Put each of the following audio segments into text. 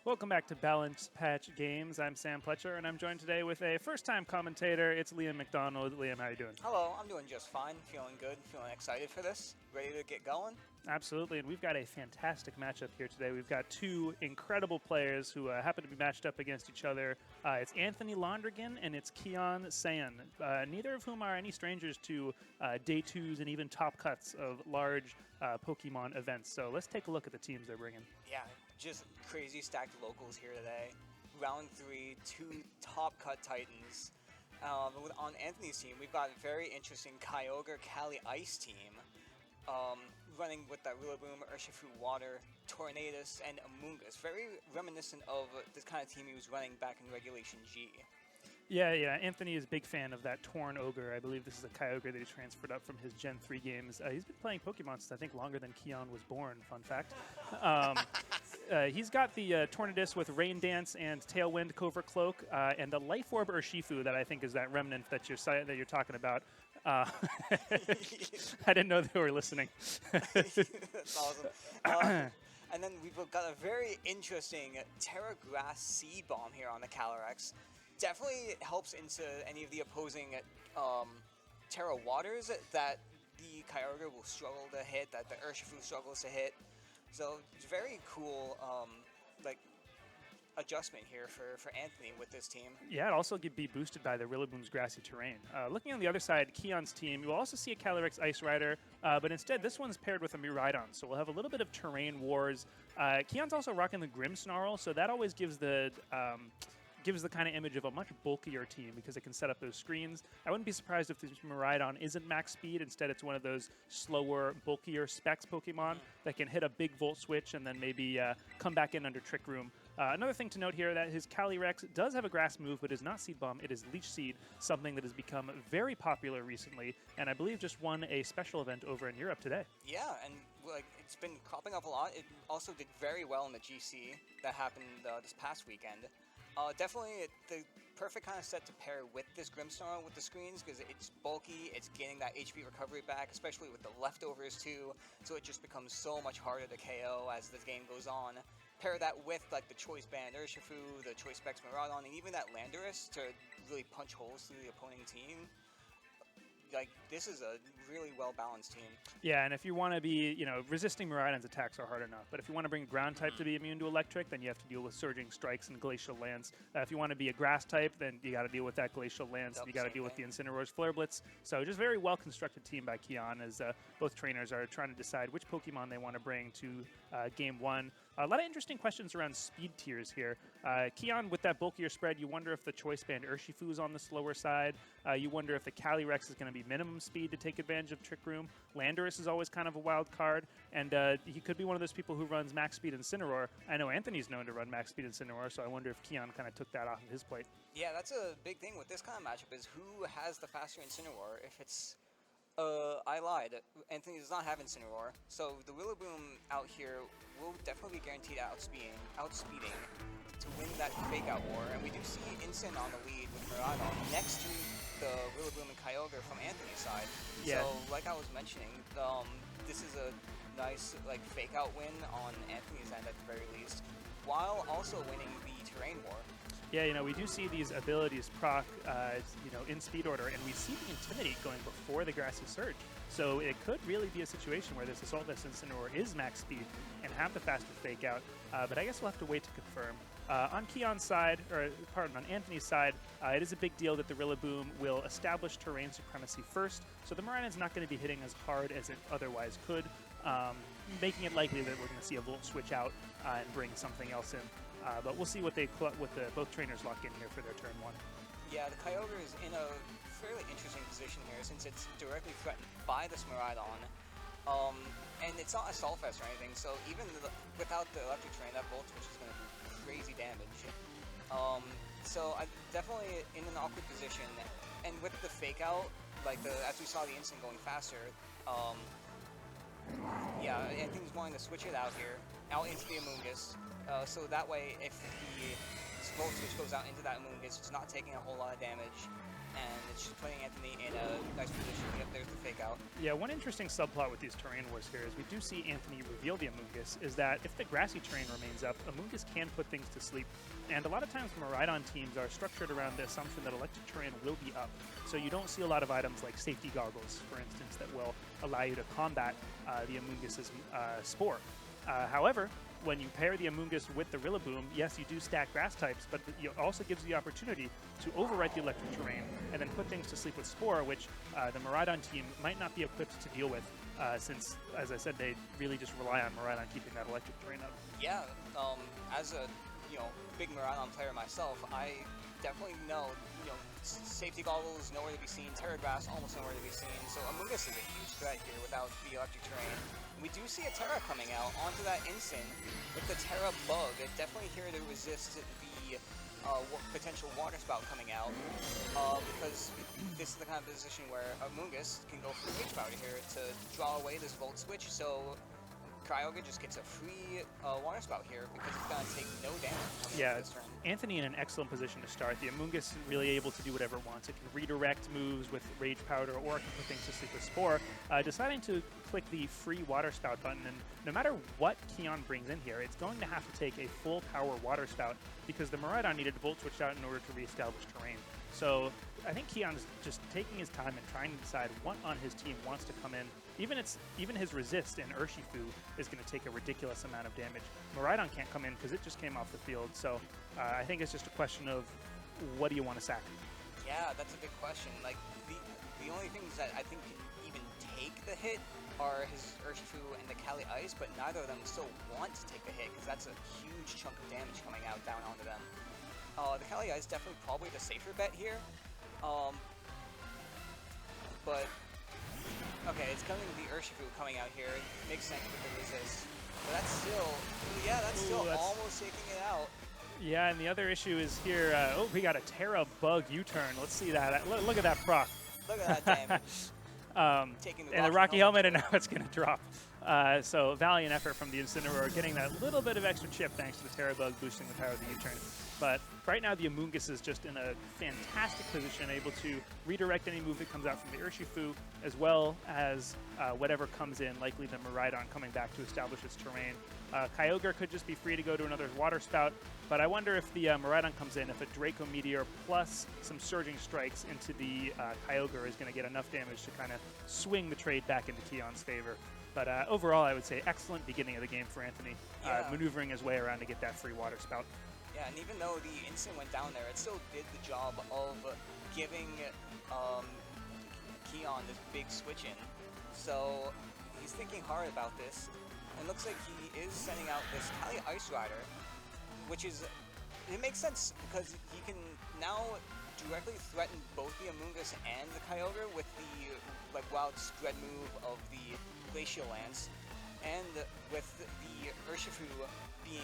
Welcome back to Balance Patch Games. I'm Sam Pletcher, and I'm joined today with a first-time commentator. It's Liam McDonald. Liam, how you doing? Hello, I'm doing just fine. Feeling good, feeling excited for this. Ready to get going? Absolutely, and we've got a fantastic matchup here today. We've got two incredible players who happen to be matched up against each other. It's Anthony Londrigan and it's Kian San, neither of whom are any strangers to day twos and even top cuts of large Pokemon events. So let's take a look at the teams they're bringing. Yeah, just crazy stacked locals here today. Round 3, two top cut Titans. On Anthony's team, we've got a very interesting Kyogre Cali Ice team. Running with that Rillaboom, Urshifu Water, Tornadus, and Amoonguss. Very reminiscent of this kind of team he was running back in Regulation G. Yeah. Anthony is a big fan of that Torn Ogre. I believe this is a Kyogre that he transferred up from his Gen 3 games. He's been playing Pokemon since I think longer than Kian was born, fun fact. He's got the Tornadus with Rain Dance and Tailwind Covert Cloak, and the Life Orb Urshifu that I think is that remnant that you're talking about. I didn't know they were listening. That's awesome. And then we've got a very interesting Terra Grass Seed Bomb here on the Calyrex. Definitely helps into any of the opposing Terra Waters that the Kyogre will struggle to hit, that the Urshifu struggles to hit. So it's very cool, adjustment here for Anthony with this team. Yeah, it also could be boosted by the Rillaboom's grassy terrain. Looking on the other side, Kian's team, you will also see a Calyrex Ice Rider, but instead this one's paired with a Miraidon, so we'll have a little bit of terrain wars. Kian's also rocking the Grimmsnarl, so that always gives the kind of image of a much bulkier team because it can set up those screens. I wouldn't be surprised if this Miraidon isn't max speed. Instead, it's one of those slower, bulkier specs Pokemon that can hit a big Volt Switch and then maybe come back in under Trick Room. Another thing to note here that his Calyrex does have a grass move, but is not Seed Bomb. It is Leech Seed, something that has become very popular recently, and I believe just won a special event over in Europe today. Yeah, and it's been cropping up a lot. It also did very well in the GC that happened this past weekend. Definitely the perfect kind of set to pair with this Grimmsnarl with the screens because it's bulky, it's getting that HP recovery back, especially with the leftovers too, so it just becomes so much harder to KO as the game goes on. Pair that with like the Choice Band Urshifu, the Choice Specs Miraidon, and even that Landorus to really punch holes through the opposing team. Like, this is a really well-balanced team. Yeah, and if you want to be, resisting Miraidon's attacks are hard enough. But if you want to bring ground type to be immune to electric, then you have to deal with Surging Strikes and Glacial Lance. If you want to be a grass type, then you got to deal with that Glacial Lance. You got to deal with the Incineroar's Flare Blitz. So just very well-constructed team by Kian as both trainers are trying to decide which Pokemon they want to bring to Game 1. A lot of interesting questions around speed tiers here. Kian, with that bulkier spread, you wonder if the Choice Band Urshifu is on the slower side. You wonder if the Calyrex is going to be minimum speed to take advantage of Trick Room. Landorus is always kind of a wild card, and he could be one of those people who runs max speed Incineroar. I know Anthony's known to run max speed Incineroar, so I wonder if Kian kind of took that off of his plate. Yeah, that's a big thing with this kind of matchup is who has the faster Incineroar. If it's I lied. Anthony does not have Incineroar, so the Rillaboom out here will definitely be guaranteed outspeeding to win that Fake-Out war. And we do see Incin on the lead with Miraidon next to the Rillaboom and Kyogre from Anthony's side. Yeah. So, like I was mentioning, this is a nice Fake-Out win on Anthony's end at the very least, while also winning the Terrain war. Yeah, we do see these abilities proc, in speed order, and we see the Intimidate going before the Grassy Surge. So it could really be a situation where this Assault Vest Incineroar is max speed and have the faster Fake Out, but I guess we'll have to wait to confirm. On Kian's side, on Anthony's side, it is a big deal that the Rillaboom will establish terrain supremacy first, so the Miraidon's not going to be hitting as hard as it otherwise could, making it likely that we're going to see a Volt switch out and bring something else in. But we'll see what both trainers lock in here for their turn 1. Yeah, the Kyogre is in a fairly interesting position here since it's directly threatened by this Miraidon. And it's not Assault Vest or anything, so even without the Electric Terrain, that Volt Switch is going to do crazy damage. So I'm definitely in an awkward position. And with the Fake Out, as we saw the Instant going faster, yeah, Anthony's wanting to switch it out here, out into the Amoonguss. So that way, if the Volt Switch goes out into that Amoonguss, it's not taking a whole lot of damage. and it's just putting Anthony in a nice position. Yep, there's the fake out. Yeah, one interesting subplot with these terrain wars here is we do see Anthony reveal the Amoonguss, is that if the grassy terrain remains up, Amoonguss can put things to sleep. And a lot of times Miraidon teams are structured around the assumption that electric terrain will be up. So you don't see a lot of items like safety goggles, for instance, that will allow you to combat the Amoonguss's Spore. However, when you pair the Amoonguss with the Rillaboom, yes, you do stack grass types, but it also gives you the opportunity to overwrite the electric terrain and then put things to sleep with Spore, which the Miraidon team might not be equipped to deal with, since, as I said, they really just rely on Miraidon keeping that electric terrain up. Yeah, as a big Miraidon player myself, I definitely know safety goggles nowhere to be seen, Terra Grass almost nowhere to be seen. So Amoonguss is a huge threat here without the electric terrain. We do see a Terra coming out onto that Instant with the Terra Bug. Definitely here to resist the potential Water Spout coming out, because this is the kind of position where Amoonguss can go for Rage Powder here to draw away this Volt Switch, so Kyogre just gets a free Water Spout here because it's going to take no damage coming into this turn. Anthony in an excellent position to start. The Amoonguss is really able to do whatever it wants. It can redirect moves with Rage Powder, or it can put things to sleep with Spore. Deciding to click the free Water Spout button, and no matter what Kian brings in here, it's going to have to take a full power Water Spout because the Miraidon needed to Volt Switch out in order to reestablish terrain. So I think Kian's just taking his time and trying to decide what on his team wants to come in. Even his resist in Urshifu is going to take a ridiculous amount of damage. Miraidon can't come in because it just came off the field. So I think it's just a question of what do you want to sack? Yeah, that's a big question. Like the only things that I think can even take the hit are his Urshifu and the Kali Ice, but neither of them still want to take the hit because that's a huge chunk of damage coming out down onto them. The Kali Ice definitely probably the safer bet here. But okay, it's coming with the Urshifu coming out here. It makes sense with the resist. But that's still, that's almost taking it out. Yeah, and the other issue is here, we got a Terra Bug U-turn. Let's see that. Look at that proc. Look at that damage. Taking the Rocky Helmet, and now it's going to drop. So valiant effort from the Incineroar, getting that little bit of extra chip thanks to the Terra Bug boosting the power of the U-turn. But right now the Amoonguss is just in a fantastic position, able to redirect any move that comes out from the Urshifu, as well as whatever comes in, likely the Miraidon coming back to establish its terrain. Kyogre could just be free to go to another Water Spout, but I wonder if the Miraidon comes in, if a Draco Meteor plus some Surging Strikes into the Kyogre is going to get enough damage to kind of swing the trade back into Kian's favor. But overall, I would say excellent beginning of the game for Anthony, maneuvering his way around to get that free Water Spout. Yeah, and even though the Instant went down there, it still did the job of giving Kian this big switch in. So he's thinking hard about this. And looks like he is sending out this Kali Ice Rider, which is, it makes sense because he can now directly threaten both the Amoonguss and the Kyogre with the wild spread move of the Glacial Lance, and with the Urshifu being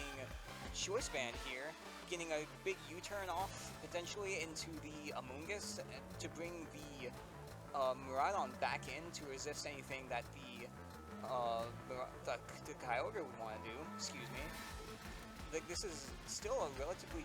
Choice Band here, getting a big U-turn off potentially into the Amoonguss to bring the Miraidon back in to resist anything that the Kyogre would want to do. Excuse me. Like, this is still a relatively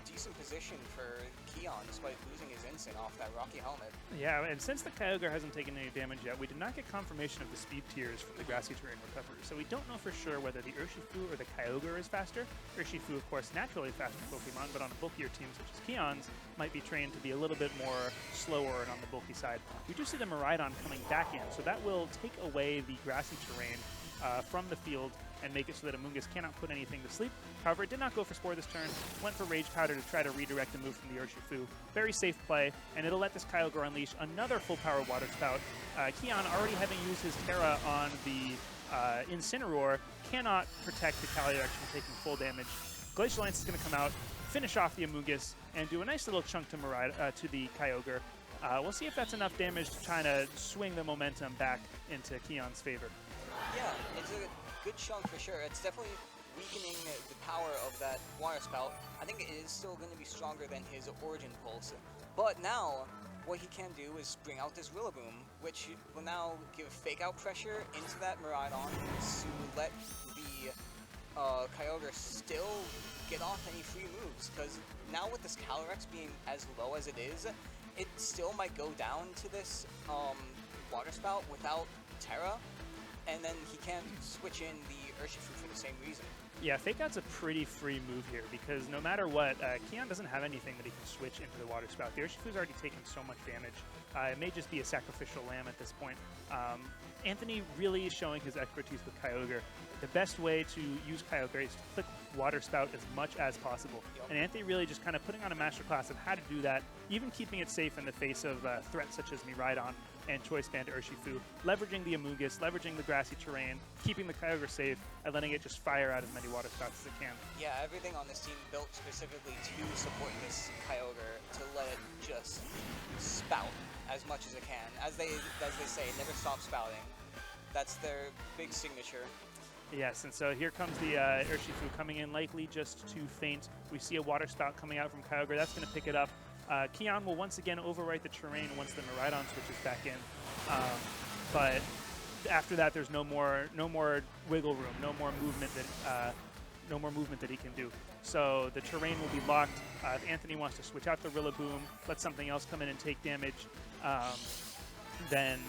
decent position for Kian, despite losing his Instant off that Rocky Helmet. Yeah, and since the Kyogre hasn't taken any damage yet, we did not get confirmation of the speed tiers from the grassy terrain recovery, so we don't know for sure whether the Urshifu or the Kyogre is faster. Urshifu, of course, naturally faster Pokemon, but on a bulkier team such as Kian's, might be trained to be a little bit more slower and on the bulky side. We do see the Miraidon coming back in, so that will take away the grassy terrain from the field and make it so that Amoonguss cannot put anything to sleep. However, it did not go for Spore this turn, went for Rage Powder to try to redirect the move from the Urshifu. Very safe play, and it'll let this Kyogre unleash another full power Water Spout. Kian, already having used his Terra on the Incineroar, cannot protect the Calyrex from taking full damage. Glacial Lance is going to come out, finish off the Amoonguss, and do a nice little chunk to the Kyogre. We'll see if that's enough damage to try to swing the momentum back into Kian's favor. Yeah, it's a good chunk for sure. It's definitely weakening the power of that Water Spout. I think it is still going to be stronger than his Origin Pulse. But now, what he can do is bring out this Rillaboom, which will now give fake out pressure into that Miraidon to let the Kyogre still get off any free moves. Because now with this Calyrex being as low as it is, it still might go down to this Water Spout without Terra, and then he can't switch in the Urshifu for the same reason. Yeah, Fake Out's a pretty free move here because no matter what, Kian doesn't have anything that he can switch into the Water Spout. The Urshifu's already taken so much damage. It may just be a sacrificial lamb at this point. Anthony really showing his expertise with Kyogre. The best way to use Kyogre is to click Water Spout as much as possible. Yep. And Anthony really just kind of putting on a masterclass of how to do that, even keeping it safe in the face of threats such as Miraidon and Choice Band Urshifu, leveraging the Amoonguss, leveraging the grassy terrain, keeping the Kyogre safe, and letting it just fire out as many Water Spouts as it can. Yeah, everything on this team built specifically to support this Kyogre, to let it just spout as much as it can. As they say, never stop spouting. That's their big signature. Yes, and so here comes the Urshifu coming in likely just to feint. We see a Water Spout coming out from Kyogre. That's going to pick it up. Kian will once again overwrite the terrain once the Miraidon switches back in. But after that, there's no more wiggle room, no more movement that he can do. So the terrain will be locked. If Anthony wants to switch out the Rillaboom, let something else come in and take damage, then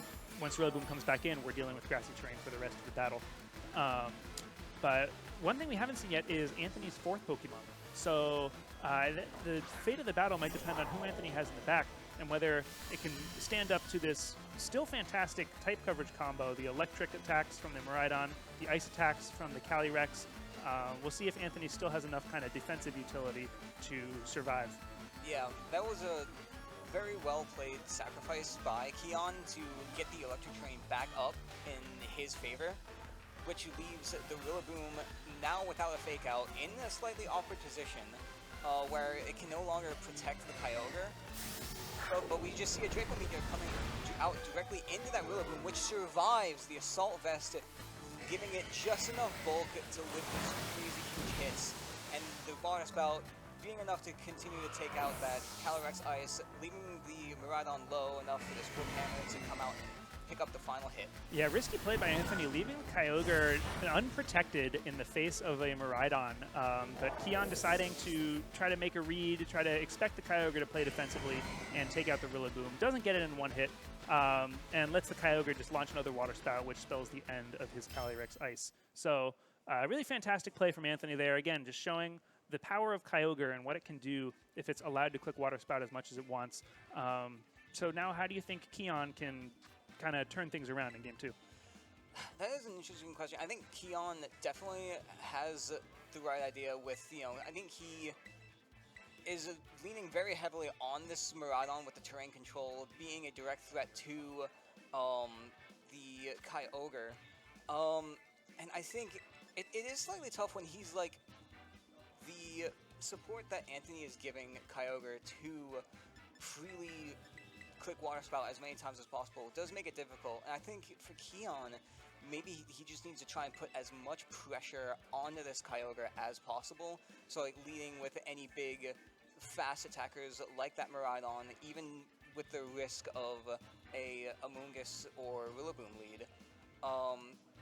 once Rillaboom comes back in, we're dealing with grassy terrain for the rest of the battle. But one thing we haven't seen yet is Anthony's fourth Pokemon. So the fate of the battle might depend on who Anthony has in the back and whether it can stand up to this still fantastic type coverage combo, the electric attacks from the Miraidon, the ice attacks from the Calyrex. We'll see if Anthony still has enough kind of defensive utility to survive. Yeah, that was a very well played sacrifice by Kian to get the electric terrain back up in his favor, which leaves the Rillaboom now without a fake out in a slightly awkward position where it can no longer protect the Kyogre. But we just see a Draco Meteor coming out directly into that Rillaboom, which survives the Assault Vest, giving it just enough bulk to lift these crazy huge hits. And the Water Spout being enough to continue to take out that Calyrex Ice, leaving the Miraidon low enough for this Brook Hammer to come out and pick up the final hit. Yeah, risky play by Anthony, leaving Kyogre unprotected in the face of a Miraidon. But Kian deciding to try to make a read, try to expect the Kyogre to play defensively and take out the Rillaboom. Doesn't get it in one hit, and lets the Kyogre just launch another Water Spout, which spells the end of his Calyrex Ice. So really fantastic play from Anthony there. Again, just showing the power of Kyogre and what it can do if it's allowed to click Water Spout as much as it wants. So now how do you think Kian can kind of turn things around in Game 2? That is an interesting question. I think Kian definitely has the right idea with, I think he is leaning very heavily on this Miraidon with the terrain control being a direct threat to the Kyogre. And I think it is slightly tough when he's like, the support that Anthony is giving Kyogre to freely click Water Spout as many times as possible does make it difficult. And I think for Kian, maybe he just needs to try and put as much pressure onto this Kyogre as possible. So like leading with any big fast attackers like that Miraidon, even with the risk of a Amoonguss or Rillaboom lead.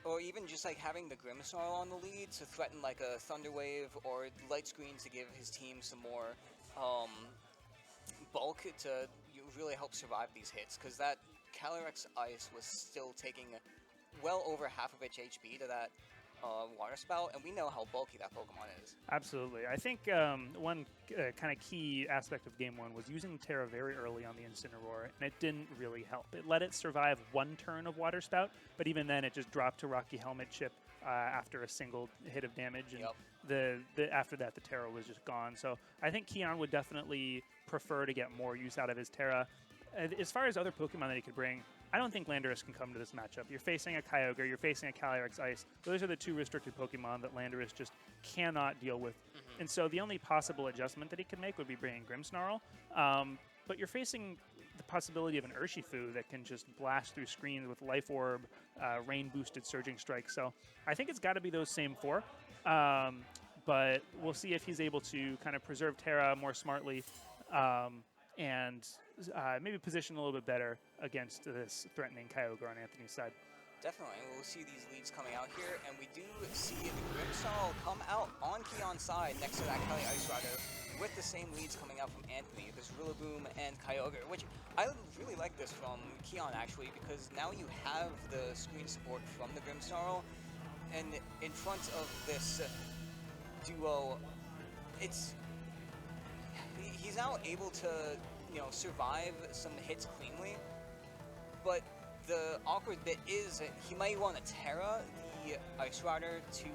Or even just like having the Grimmsnarl on the lead to threaten like a Thunder Wave or Light Screen to give his team some more bulk to really help survive these hits, because that Calyrex Ice was still taking well over half of its HP to that Water Spout, and we know how bulky that Pokemon is. Absolutely. I think one kind of key aspect of Game 1 was using Terra very early on the Incineroar, and it didn't really help. It let it survive one turn of Water Spout, but even then it just dropped to Rocky Helmet chip after a single hit of damage, and after that the Terra was just gone. So I think Kian would definitely prefer to get more use out of his Terra. As far as other Pokemon that he could bring, I don't think Landorus can come to this matchup. You're facing a Kyogre, you're facing a Calyrex Ice. Those are the two restricted Pokemon that Landorus just cannot deal with. And so the only possible adjustment that he could make would be bringing Grimmsnarl. But you're facing the possibility of an Urshifu that can just blast through screens with Life Orb, rain-boosted Surging Strike. So I think it's got to be those same four. But we'll see if he's able to kind of preserve Terra more smartly and maybe position a little bit better against this threatening Kyogre on Anthony's side. Definitely, we'll see these leads coming out here, and we do see the Grimmsnarl come out on Kian's side next to that Kali Ice Rider, with the same leads coming out from Anthony, this Rillaboom and Kyogre, which I really like this from Kian actually, because now you have the screen support from the Grimmsnarl, and in front of this duo, he's now able to, survive some hits cleanly, but the awkward bit is he might want to Terra the Ice Rider to,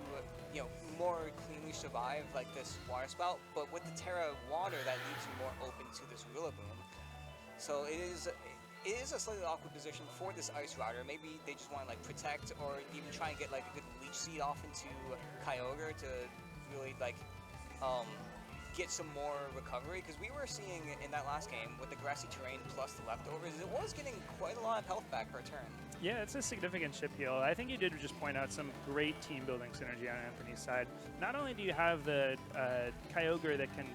more cleanly survive like this Water Spout, but with the Terra Water, that leaves you more open to this Rillaboom. So it is a slightly awkward position for this Ice Rider. Maybe they just want to like protect or even try and get like a good Leech Seed off into Kyogre to really like get some more recovery, because we were seeing in that last game with the grassy terrain plus the leftovers, it was getting quite a lot of health back per turn. Yeah, it's a significant chip heal. I think you did just point out some great team building synergy on Anthony's side. Not only do you have the Kyogre that can,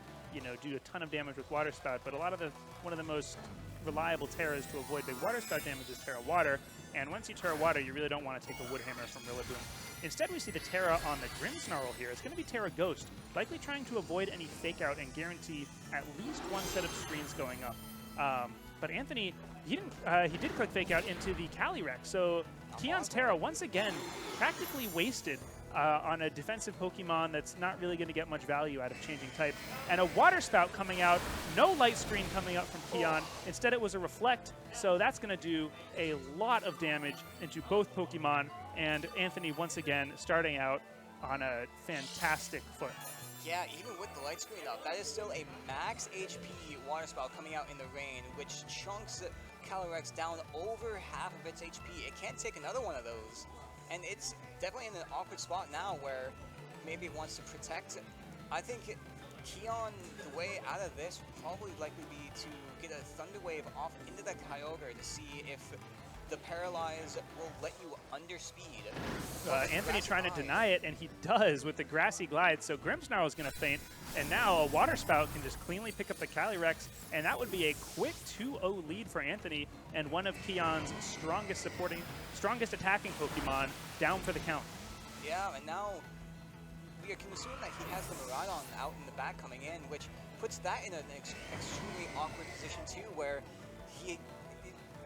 do a ton of damage with Water Spout, but one of the most reliable Terras to avoid big Water Spout damage is Terra Water. And once you Terra Water, you really don't want to take a Wood Hammer from Rillaboom. Instead, we see the Terra on the Grimmsnarl here. It's going to be Terra Ghost, likely trying to avoid any fake out and guarantee at least one set of screens going up. But Anthony, he did click fake out into the Calyrex. So Kian's Terra, once again, practically wasted on a defensive Pokemon that's not really going to get much value out of changing type. And a Water Spout coming out, no Light Screen coming up from Kian. Instead, it was a Reflect, so that's going to do a lot of damage into both Pokemon. And Anthony, once again, starting out on a fantastic foot. Yeah, even with the Light Screen up, that is still a max HP Water Spout coming out in the rain, which chunks Calyrex down over half of its HP. It can't take another one of those. And it's definitely in an awkward spot now where maybe it wants to protect. I think Kian, the way out of this would probably likely be to get a Thunder Wave off into the Kyogre to see if the Paralyze will let you underspeed. Anthony trying to deny it, and he does with the Grassy Glide. So Grimmsnarl is going to faint, and now a Water Spout can just cleanly pick up the Calyrex, and that would be a quick 2-0 lead for Anthony, and one of Kian's strongest attacking Pokemon down for the count. Yeah, and now we can assume that he has the Miraidon out in the back coming in, which puts that in an extremely awkward position too, where he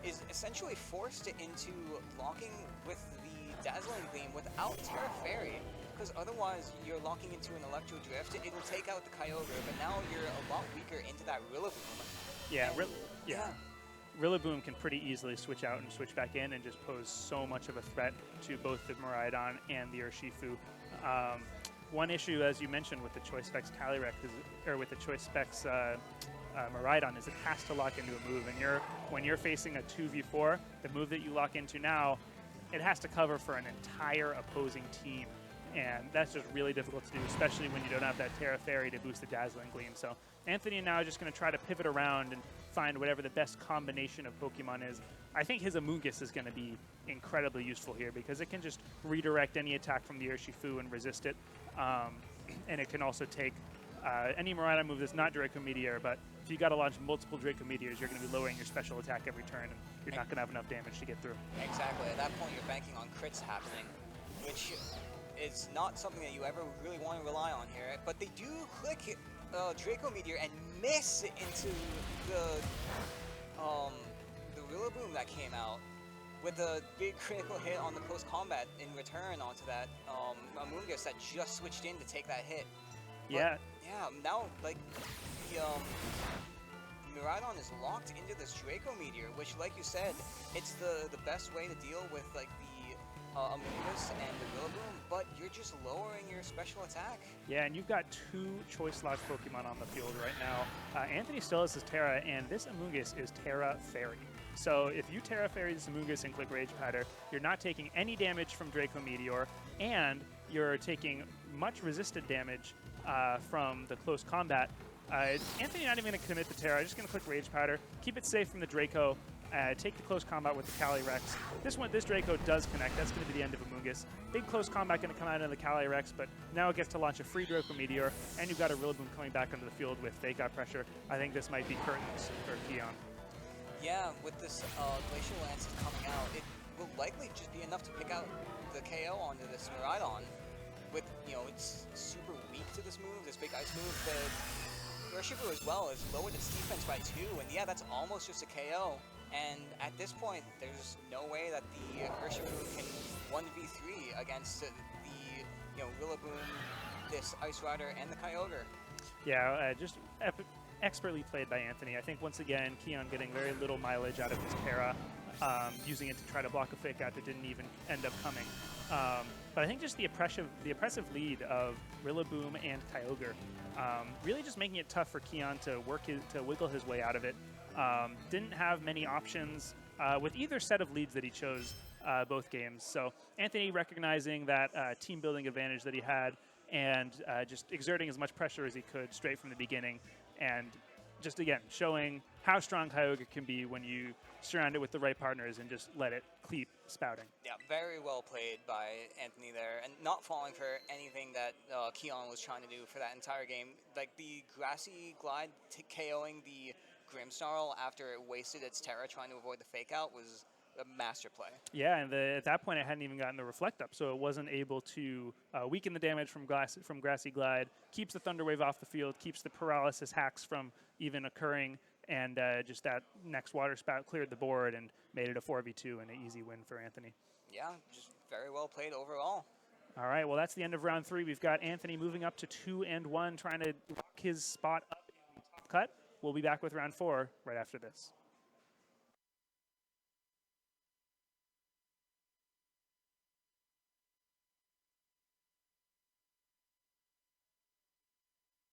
is essentially forced into locking with the Dazzling Gleam without Terra Fairy, because otherwise you're locking into an Electro Drift. It'll take out the Kyogre, but now you're a lot weaker into that Rillaboom. Yeah, Rillaboom can pretty easily switch out and switch back in and just pose so much of a threat to both the Miraidon and the Urshifu. One issue, as you mentioned, with the Choice Specs Calyrex, or with the Choice Specs Miraidon, is it has to lock into a move. And when you're facing a 2v4, the move that you lock into now, it has to cover for an entire opposing team. And that's just really difficult to do, especially when you don't have that Terra Fairy to boost the Dazzling Gleam. So Anthony now just going to try to pivot around and find whatever the best combination of Pokemon is. I think his Amoonguss is going to be incredibly useful here because it can just redirect any attack from the Urshifu and resist it. And it can also take any Miraidon move that's not Draco Meteor, but if you got to launch multiple Draco Meteors, you're going to be lowering your special attack every turn, and you're not going to have enough damage to get through. Exactly. At that point, you're banking on crits happening, which is not something that you ever really want to rely on here. But they do click Draco Meteor and miss into the Rillaboom that came out with a big critical hit on the close combat in return onto that Amoonguss that just switched in to take that hit. But, yeah. Yeah, now, like, the Miraidon is locked into this Draco Meteor, which, like you said, it's the best way to deal with, like, the Amoonguss and the Rillaboom, but you're just lowering your special attack. Yeah, and you've got two Choice Lodge Pokemon on the field right now. Anthony still has his Terra, and this Amoonguss is Terra Fairy. So if you Terra Fairy this Amoonguss and click Rage Powder, you're not taking any damage from Draco Meteor, and you're taking much resisted damage from the close combat. Anthony not even going to commit the Terra, just going to click Rage Powder, keep it safe from the Draco, take the close combat with the Calyrex. This Draco does connect, that's going to be the end of Amoonguss. Big close combat going to come out of the Calyrex, but now it gets to launch a free Draco Meteor, and you've got a Rillaboom coming back onto the field with Fake Out Pressure. I think this might be curtains for Kian. Yeah, with this Glacial Lance coming out, it will likely just be enough to pick out the KO onto this Miraidon. With, it's super weak to this move, this big ice move. The Urshifu as well has lowered its defense by 2, and yeah, that's almost just a KO. And at this point, there's no way that the Urshifu can 1v3 against the Rillaboom, this Ice Rider, and the Kyogre. Yeah, just expertly played by Anthony. I think once again, Kian getting very little mileage out of his para, using it to try to block a fake out that didn't even end up coming. But I think just the oppressive lead of Rillaboom and Kyogre, really just making it tough for Kian to wiggle his way out of it. Didn't have many options with either set of leads that he chose both games. So Anthony recognizing that team building advantage that he had and just exerting as much pressure as he could straight from the beginning, and just again showing how strong Kyogre can be when you surround it with the right partners and just let it keep spouting. Yeah, very well played by Anthony there, and not falling for anything that Kian was trying to do for that entire game. Like the Grassy Glide KOing the Grimmsnarl after it wasted its Terra trying to avoid the fake out was a master play. Yeah, and at that point it hadn't even gotten the Reflect up, so it wasn't able to weaken the damage from Grassy Glide, keeps the Thunder Wave off the field, keeps the Paralysis hacks from even occurring, and just that next Water Spout cleared the board and made it a 4v2 and an easy win for Anthony. Yeah, just very well played overall. All right, well, that's the end of round 3. We've got Anthony moving up to 2-1, trying to lock his spot up in the top cut. We'll be back with round 4 right after this.